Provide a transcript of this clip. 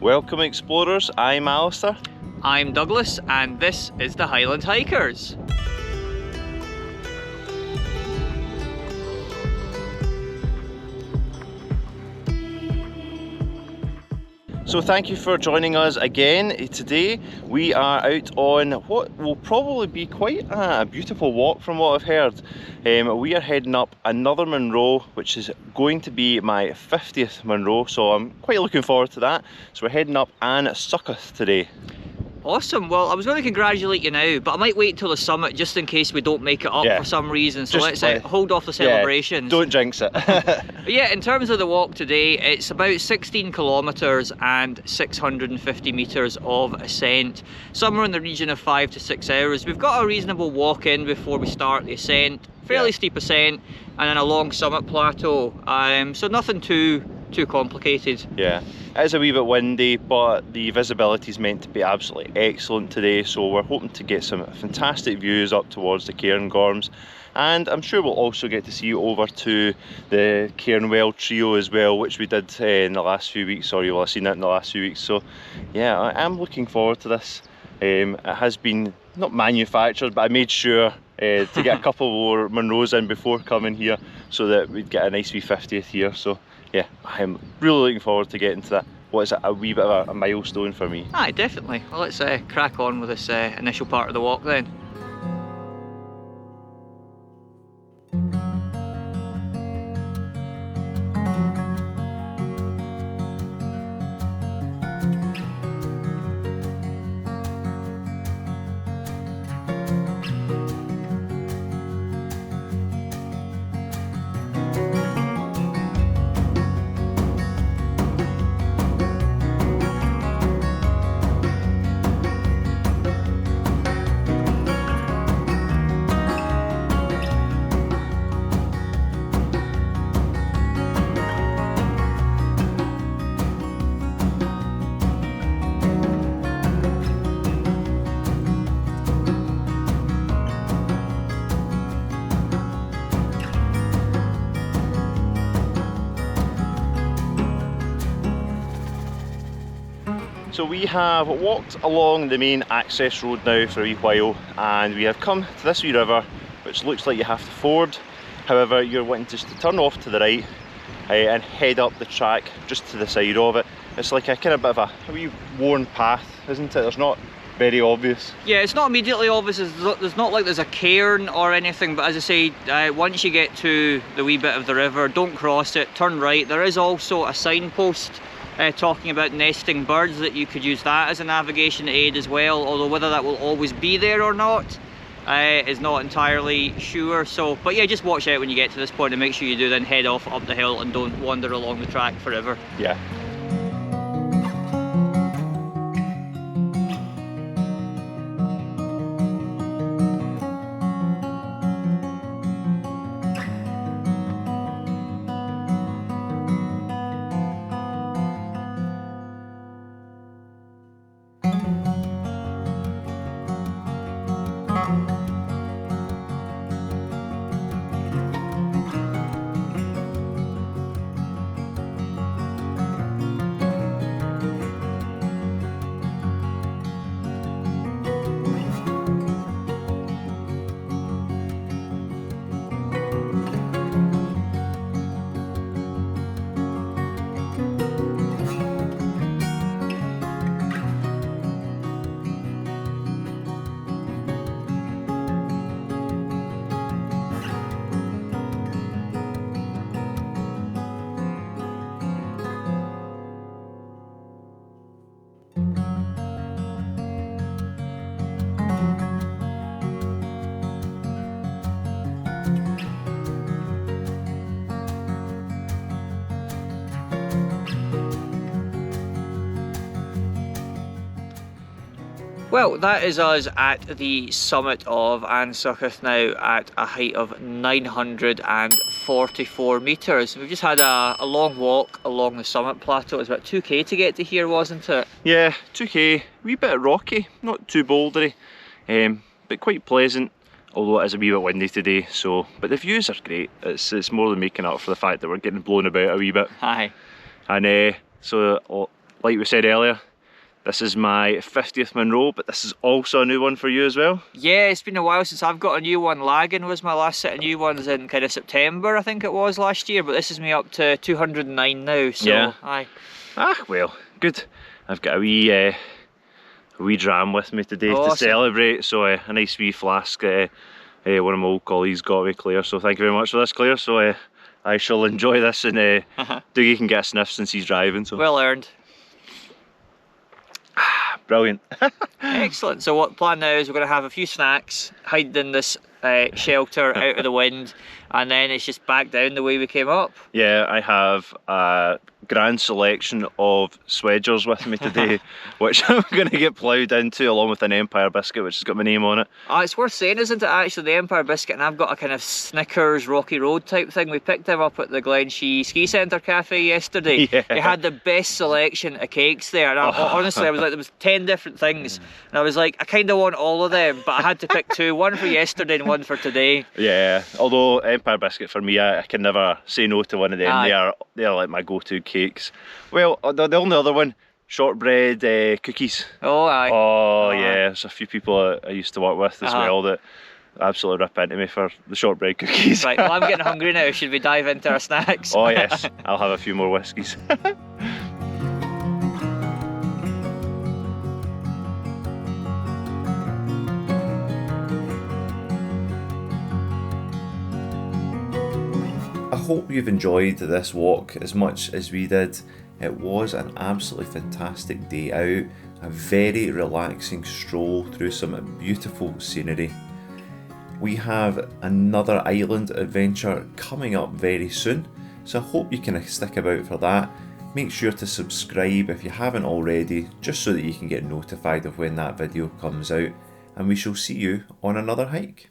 Welcome explorers, I'm Alistair. I'm Douglas and this is the Highland Hikers. So thank you for joining us again. Today we are out on what will probably be quite a beautiful walk from what I've heard. We are heading up another Munro, which is going to be my 50th Munro, so I'm quite looking forward to that. So we're heading up An Socach today. Awesome. Well, I was going to congratulate you now, but I might wait till the summit just in case we don't make it up for some reason. So let's hold off the celebrations. Don't jinx it. But yeah, in terms of the walk today, it's about 16 kilometres and 650 metres of ascent, somewhere in the region of 5 to 6 hours. We've got a reasonable walk in before we start the ascent, fairly steep ascent, and then a long summit plateau. So nothing too complicated. Yeah, it is a wee bit windy, but the visibility is meant to be absolutely excellent today, so we're hoping to get some fantastic views up towards the Cairngorms, and I'm sure we'll also get to see over to the Cairnwell trio as well, which we did in the last few weeks. Sorry, well, I've seen that in the last few weeks. So yeah, I am looking forward to this. It has been not manufactured, but I made sure to get a couple more Munros in before coming here so that we'd get a nice wee 50th here. So yeah, I'm really looking forward to getting to that. What is it, a wee bit of a milestone for me. Aye, definitely. Well, let's crack on with this initial part of the walk then. So we have walked along the main access road now for a wee while, and we have come to this wee river which looks like you have to ford. However, you're wanting just to turn off to the right and head up the track just to the side of it. It's like a kind of bit of a wee worn path, isn't it? It's not very obvious. Yeah, it's not immediately obvious. There's not like there's a cairn or anything, but as I say, once you get to the wee bit of the river, don't cross it, turn right. There is also a signpost talking about nesting birds, that you could use that as a navigation aid as well, although whether that will always be there or not is not entirely sure. So, but yeah, just watch out when you get to this point and make sure you do then head off up the hill and don't wander along the track forever. Yeah. Well, that is us at the summit of An Socach now at a height of 944 metres. We've just had a long walk along the summit plateau. It was about 2k to get to here, wasn't it? Yeah, 2k, a wee bit rocky, not too bouldery, but quite pleasant, although it is a wee bit windy today. So, but the views are great. It's more than making up for the fact that we're getting blown about a wee bit. Aye. And so like we said earlier, this is my 50th Munro, but this is also a new one for you as well. Yeah, it's been a while since I've got a new one. Lagan was my last set of new ones in kind of September, I think it was, last year, but this is me up to 209 now, so yeah. aye. Ah, well, good. I've got a wee dram with me today to Awesome. celebrate, so a nice wee flask one of my old colleagues got me, Claire, so thank you very much for this, Claire. So I shall enjoy this, and Dougie can get a sniff since he's driving. So well earned. Brilliant. Excellent. So what the plan now is we're going to have a few snacks, hide in this shelter out of the wind, and then it's just back down the way we came up. Yeah, I have a grand selection of Swedgers with me today, which I'm going to get ploughed into, along with an Empire biscuit which has got my name on it. It's worth saying, isn't it, actually, the Empire biscuit, and I've got a kind of Snickers Rocky Road type thing. We picked him up at the Glenshee Ski Centre Cafe yesterday. Yeah. They had the best selection of cakes there, and honestly I was like, there was 10 different things, and I was like, I kind of want all of them, but I had to pick two, one for yesterday and one for today. Yeah, although Empire biscuit for me, I can never say no to one of them. Aye. They are like my go-to cakes. Well, the only other one, shortbread cookies. Oh, aye. Oh, yeah, there's a few people I used to work with as well that absolutely rip into me for the shortbread cookies. Right, well, I'm getting hungry now. Should we dive into our snacks? Oh yes, I'll have a few more whiskies. I hope you've enjoyed this walk as much as we did. It was an absolutely fantastic day out, a very relaxing stroll through some beautiful scenery. We have another island adventure coming up very soon, so I hope you can stick about for that. Make sure to subscribe if you haven't already, just so that you can get notified of when that video comes out, and we shall see you on another hike.